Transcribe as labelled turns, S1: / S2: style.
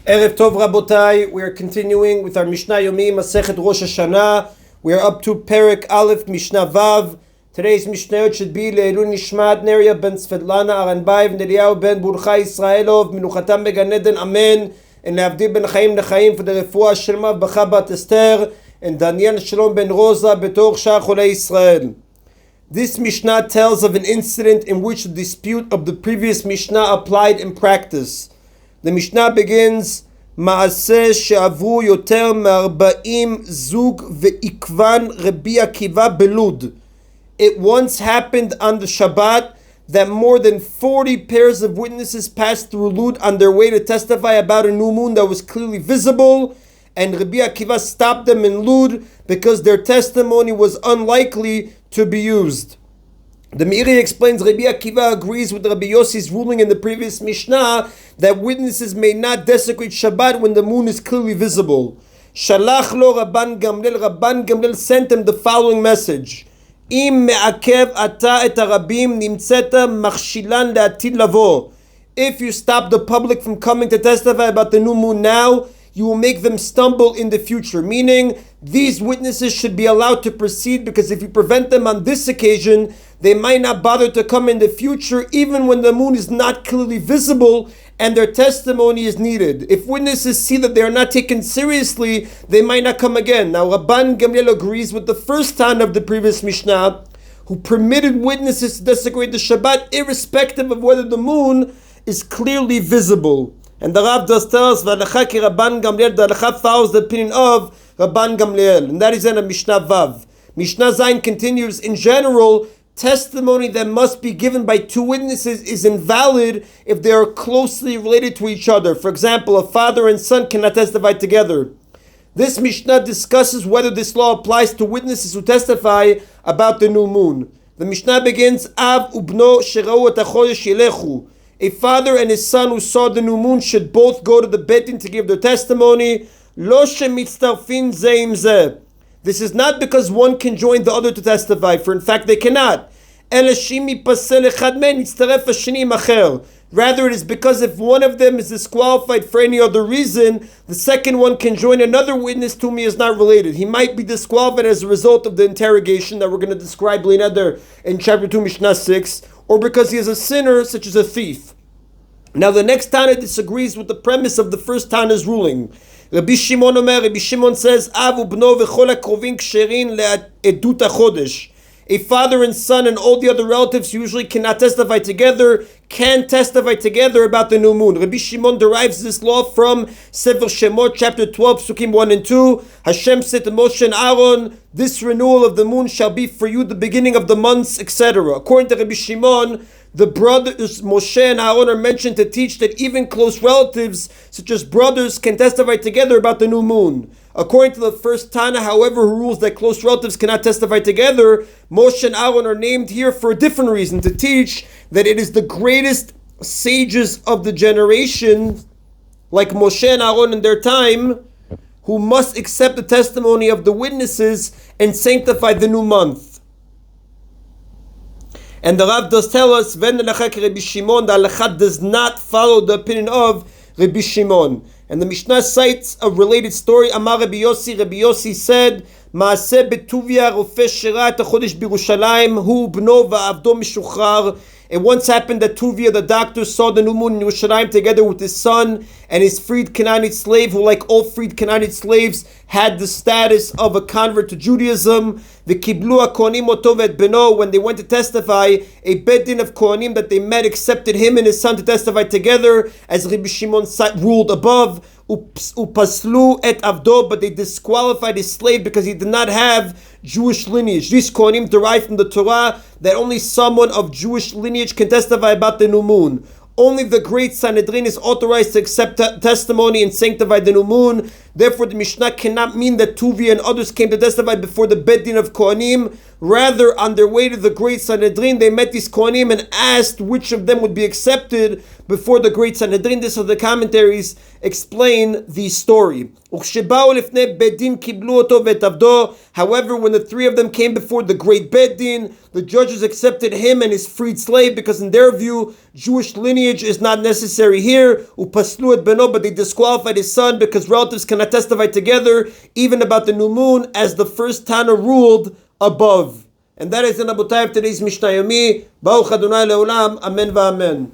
S1: Erev Tov Rabotai, we are continuing with our Mishna Yomi, Masechet Rosh Hashanah. We are up to Perek Aleph, Mishnah Vav. Today's Mishnayot should be Le'elu Nishmat Neria ben Svetlana Aranbaev Neriyahu ben Burcha Israelov Menuchatam Began Eden Amen, and Le'avdil ben Chaim Nechaim for the Refuah Shelma Bacha Bat Esther and Daniel Shalom ben Rosa Betor Shar Cholei Israel. This Mishnah tells of an incident in which the dispute of the previous Mishnah applied in practice. The Mishnah begins, Ma'aseh she'avru yoter me'arba'im zug ve'ikvan Rabbi Akiva belud. It once happened on the Shabbat that more than 40 pairs of witnesses passed through Lud on their way to testify about a new moon that was clearly visible, and Rabbi Akiva stopped them in Lud because their testimony was unlikely to be used. The Meiri explains Rabbi Akiva agrees with Rabbi Yossi's ruling in the previous Mishnah that witnesses may not desecrate Shabbat when the moon is clearly visible. Shalach lo Rabban Gamliel. Rabban Gamliel sent him the following message: Im me'akev ata et harabim nimtzeta machshilan le'atid lavo. If you stop the public from coming to testify about the new moon now, you will make them stumble in the future. Meaning, these witnesses should be allowed to proceed, because if you prevent them on this occasion, they might not bother to come in the future, even when the moon is not clearly visible and their testimony is needed. If witnesses see that they are not taken seriously, they might not come again. Now, Rabban Gamliel agrees with the first Tana of the previous Mishnah, who permitted witnesses to desecrate the Shabbat irrespective of whether the moon is clearly visible. And the Rav does tell us, V'alacha ki Rabban Gamliel, the Halacha follows the opinion of Rabban Gamliel, and that is in a Mishnah Vav. Mishnah Zayin continues, in general, testimony that must be given by two witnesses is invalid if they are closely related to each other. For example, a father and son cannot testify together. This Mishnah discusses whether this law applies to witnesses who testify about the new moon. The Mishnah begins, Av ubno sherau et hachodesh yilechu. A father and his son who saw the new moon should both go to the Beit Din to give their testimony. Lo shemitztarfin ze im ze. This is not because one can join the other to testify, for in fact they cannot. Rather, it is because if one of them is disqualified for any other reason, the second one can join another witness to whom he is not related. He might be disqualified as a result of the interrogation that we're going to describe later in chapter 2, Mishnah 6, or because he is a sinner, such as a thief. Now the next Tana disagrees with the premise of the first Tana's ruling. Rabbi Shimon says, Av ubno v'chol hakrovin ksherin le'edut hachodesh. A father and son and all the other relatives usually cannot testify together, can testify together about the new moon. Rabbi Shimon derives this law from Sefer Shemot, chapter 12, Psukim 1 and 2. Hashem said to Moshe and Aaron, this renewal of the moon shall be for you the beginning of the months, etc. According to Rabbi Shimon, the brothers Moshe and Aaron are mentioned to teach that even close relatives, such as brothers, can testify together about the new moon. According to the first Tana, however, who rules that close relatives cannot testify together, Moshe and Aaron are named here for a different reason, to teach that it is the greatest sages of the generation, like Moshe and Aaron in their time, who must accept the testimony of the witnesses and sanctify the new month. And the Rav does tell us, Ven Rabbi Shimon, the Halacha does not follow the opinion of Rabbi Shimon. And the Mishnah cites a related story. Amar Rabbi Yossi said, Maaseh betuvia rofeh shera et hachodesh b'Yerushalayim hu bno va'avdo mishuchrar. It once happened that Tuvia, the doctor, saw the new moon in Yerushalayim together with his son and his freed Canaanite slave, who, like all freed Canaanite slaves, had the status of a convert to Judaism. The Kiblu HaKohanim oto ve'et beno. When they went to testify, a Beit Din of Kohanim that they met accepted him and his son to testify together, as Rabbi Shimon ruled above. Upaslu et avdo, but they disqualified his slave because he did not have Jewish lineage. These Kohanim derive from the Torah that only someone of Jewish lineage can testify about the new moon. Only the great Sanhedrin is authorized to accept testimony and sanctify the new moon. Therefore, the Mishnah cannot mean that Tuvia and others came to testify before the Beit Din of Kohanim. Rather, on their way to the great Sanhedrin, they met these Kohanim and asked which of them would be accepted before the great Sanhedrin. This is the commentaries explain the story. However, when the three of them came before the great Beddin, the judges accepted him and his freed slave because in their view, Jewish lineage is not necessary here. But they disqualified his son because relatives cannot testify together even about the new moon, as the first Tana ruled above. And that is in Abu Tayyib today's Mishna Yomi. Baruch Adonai Leolam. Amen v'amen.